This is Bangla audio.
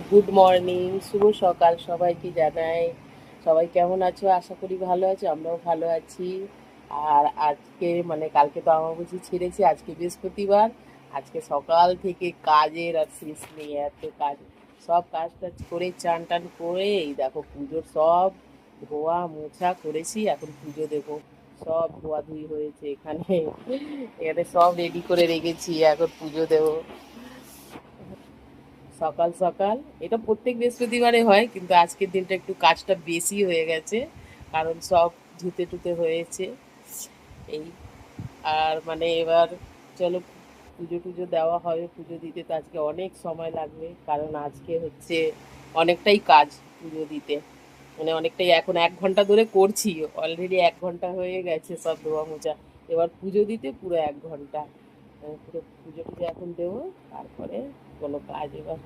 গুড মর্নিং, শুভ সকাল সবাইকে জানাই। সবাই কেমন আছো? আশা করি ভালো আছো, আমরাও ভালো আছি। আর আজকে মানে কালকে তো আমাবুঝি ছেড়েছি, আজকে বৃহস্পতিবার। আজকে সকাল থেকে কাজের আর শেষ নেই, এত কাজ। সব কাজ টাজ করে চান টান করে এই দেখো পুজোর সব ধোয়া মোছা করেছি, এখন পুজো দেবো। সব ধোয়াধুয়ি হয়েছে এখানে, এখানে সব রেডি করে রেখেছি, এখন পুজো দেবো সকাল সকাল। এটা প্রত্যেক বৃহস্পতিবারে হয়, কিন্তু আজকের দিনটা একটু কাজটা বেশি হয়ে গেছে, কারণ সব ধুতে টুতে হয়েছে এই। আর মানে এবার চলো পুজো টুজো দেওয়া হবে, পুজো দিতে তো আজকে অনেক সময় লাগবে, কারণ আজকে হচ্ছে অনেকটাই কাজ পুজো দিতে। মানে অনেকটাই, এখন 1 ঘন্টা ধরে করছি, অলরেডি 1 ঘন্টা হয়ে গেছে সব ধোয়া মোছা। এবার পুজো দিতে পুরো 1 ঘন্টা। পুরো পুজো টুজো এখন দেবো, তারপরে কোনো কাজ এবার